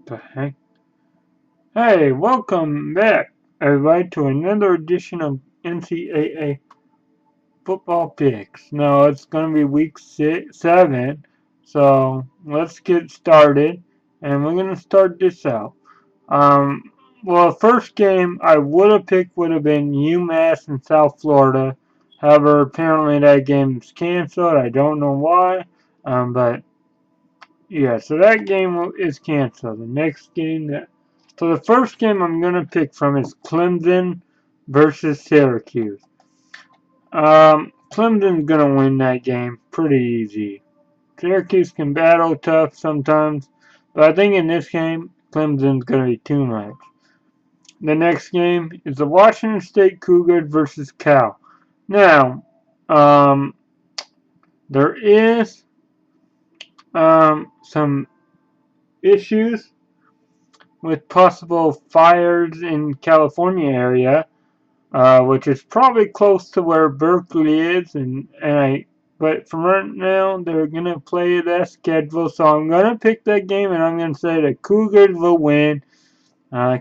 The heck? Hey, welcome back, everybody, to another edition of NCAA Football Picks. Now, it's going to be week 7, so let's get started, and we're going to start this out. Um, well, the first game I would have picked would have been UMass in South Florida. However, apparently that game is canceled. I don't know why, but yeah, so that game is canceled. The next game that so the first game I'm gonna pick from is Clemson versus Syracuse. Clemson's gonna win that game pretty easy. Syracuse can battle tough sometimes, but I think in this game Clemson's gonna be too much. The next game is the Washington State Cougars versus Cal. Now, um, there is some issues with possible fires in California area, which is probably close to where Berkeley is, but from right now they're gonna play that schedule, so I'm gonna pick that game, and I'm gonna say the Cougars will win.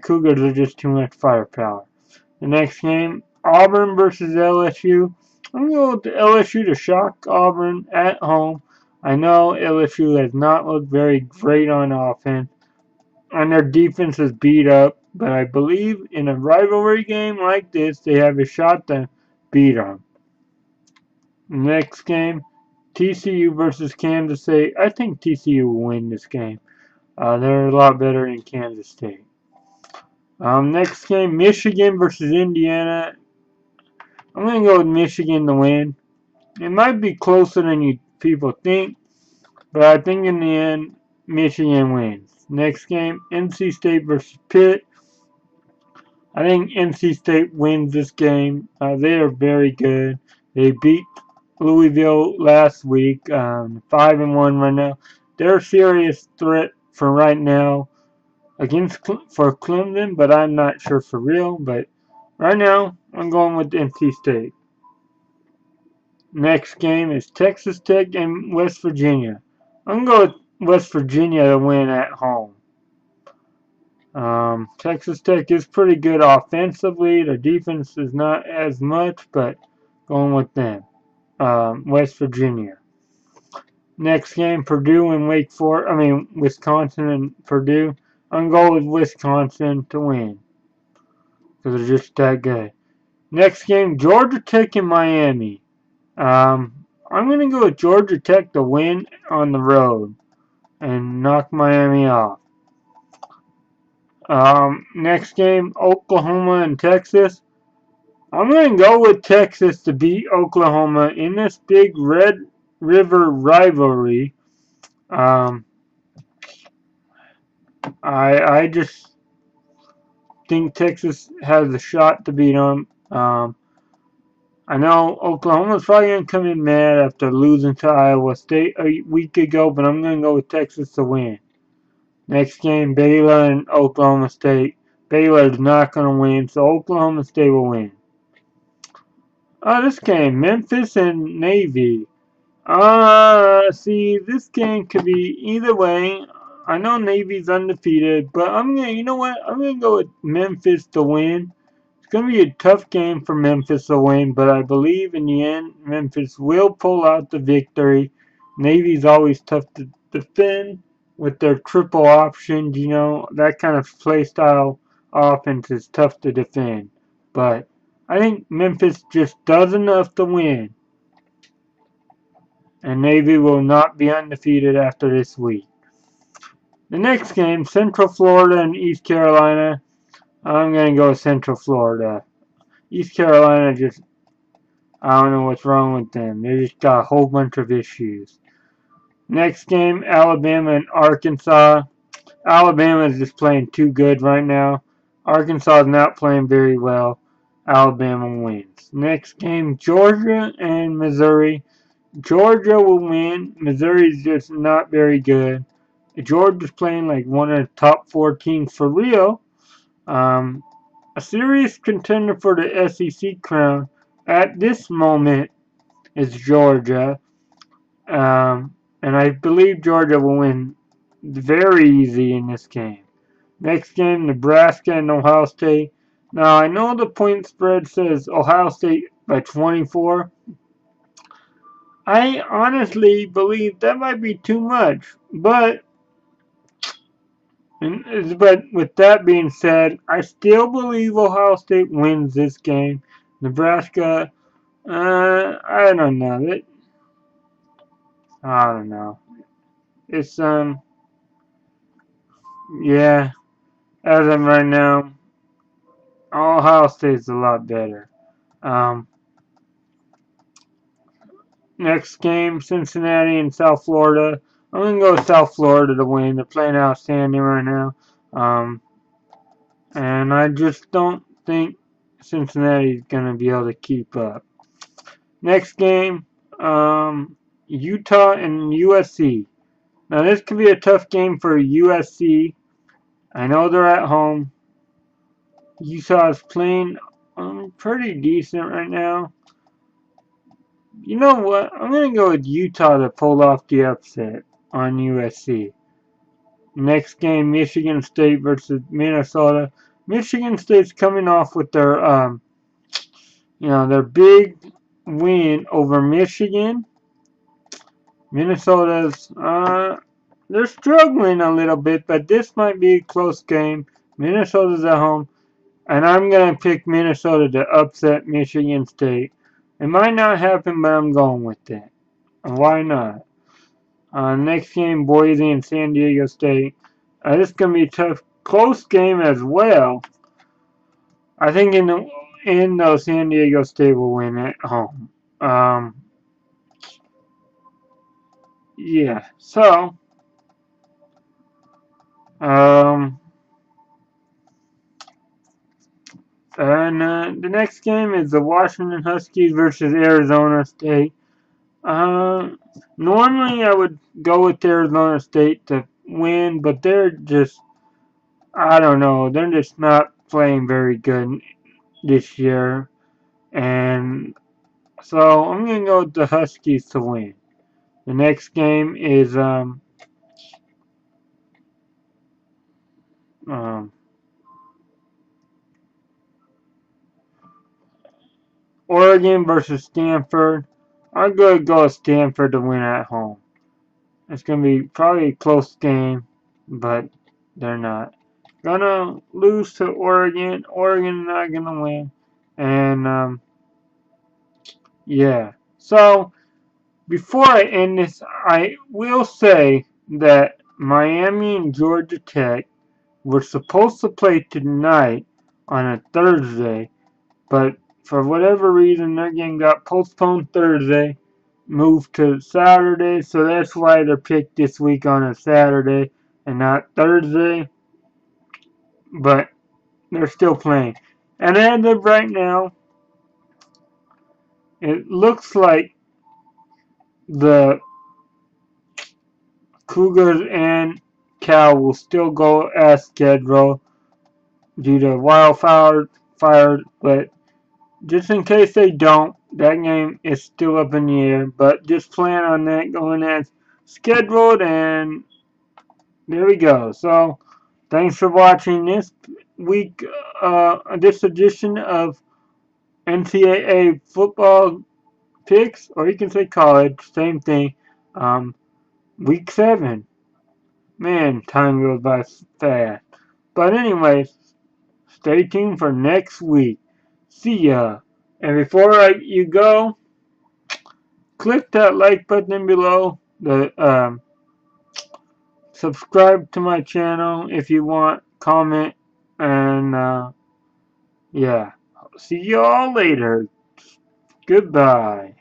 Cougars are just too much firepower. The next game, Auburn versus LSU. I'm gonna go with the LSU to shock Auburn at home. I know LSU has not looked very great on offense, and their defense is beat up, but I believe in a rivalry game like this, they have a shot to beat them. Next game, TCU versus Kansas State. I think TCU will win this game. They're a lot better than Kansas State. Next game, Michigan versus Indiana. I'm going to go with Michigan to win. It might be closer than you people think, but I think in the end, Michigan wins. Next game, NC State versus Pitt. I think NC State wins this game. They are very good. They beat Louisville last week, 5-1 right now. They're a serious threat for right now for Clemson, but I'm not sure for real. But right now, I'm going with NC State. Next game is Texas Tech and West Virginia. I'm going to go with West Virginia to win at home. Texas Tech is pretty good offensively. Their defense is not as much, but going with them. West Virginia. Next game, Purdue and Wisconsin and Purdue. I'm going with Wisconsin to win because they're just that good. Next game, Georgia Tech and Miami. I'm going to go with Georgia Tech to win on the road and knock Miami off. Next game, Oklahoma and Texas. I'm going to go with Texas to beat Oklahoma in this big Red River rivalry. I just think Texas has a shot to beat them. I know Oklahoma's probably going to come in mad after losing to Iowa State a week ago, but I'm going to go with Texas to win. Next game, Baylor and Oklahoma State. Baylor is not going to win, so Oklahoma State will win. This game, Memphis and Navy. See, this game could be either way. I know Navy's undefeated, but you know what? I'm gonna go with Memphis to win. It's gonna be a tough game for Memphis to win, but I believe in the end, Memphis will pull out the victory. Navy's always tough to defend with their triple options. You know, that kind of play style offense is tough to defend, but I think Memphis just does enough to win, and Navy will not be undefeated after this week. The next game, Central Florida and East Carolina. I'm going to go with Central Florida. East Carolina I don't know what's wrong with them. They just got a whole bunch of issues. Next game, Alabama and Arkansas. Alabama is just playing too good right now. Arkansas is not playing very well. Alabama wins. Next game, Georgia and Missouri. Georgia will win. Missouri's just not very good. Georgia's playing like one of the top 4 teams for real. A serious contender for the SEC crown at this moment is Georgia. And I believe Georgia will win very easy in this game. Next game, Nebraska and Ohio State. Now, I know the point spread says Ohio State by 24. I honestly believe that might be too much. But with that being said, I still believe Ohio State wins this game. Nebraska, I don't know. I don't know. It's yeah. As of right now, Ohio State's a lot better. Um, Next game, Cincinnati and South Florida. I'm gonna go with South Florida to win. They're playing outstanding right now. And I just don't think Cincinnati's gonna be able to keep up. Next game, Utah and USC. Now this could be a tough game for USC. I know they're at home. Utah is playing pretty decent right now. You know what? I'm going to go with Utah to pull off the upset on USC. Next game, Michigan State versus Minnesota. Michigan State's coming off with their big win over Michigan. Minnesota's, they're struggling a little bit, but this might be a close game. Minnesota's at home, and I'm going to pick Minnesota to upset Michigan State. It might not happen, but I'm going with that. Why not? Next game, Boise and San Diego State. This is going to be a tough, close game as well. I think in the end, though, San Diego State will win at home. Yeah. So, the next game is the Washington Huskies versus Arizona State. Normally I would go with Arizona State to win, but they're just, I don't know, they're just not playing very good this year. And so I'm going to go with the Huskies to win. The next game is Oregon versus Stanford. I'm going to go with Stanford to win at home. It's going to be probably a close game, but they're not. Gonna lose to Oregon. Oregon not gonna win. And yeah. So before I end this, I will say that Miami and Georgia Tech were supposed to play tonight on a Thursday, but for whatever reason their game got postponed Thursday, moved to Saturday, so that's why they're picked this week on a Saturday and not Thursday. But they're still playing. And as of right now, it looks like the Cougars and Cal will still go as scheduled due to wildfire, but just in case they don't, that game is still up in the air. But just plan on that going as scheduled, and there we go. So, thanks for watching this week, this edition of NCAA football picks, or you can say college, same thing. Week 7. Man, time goes by fast. But anyways, stay tuned for next week. See ya. And before you go, click that like button below. Subscribe to my channel if you want. Comment. And yeah. See y'all later. Goodbye.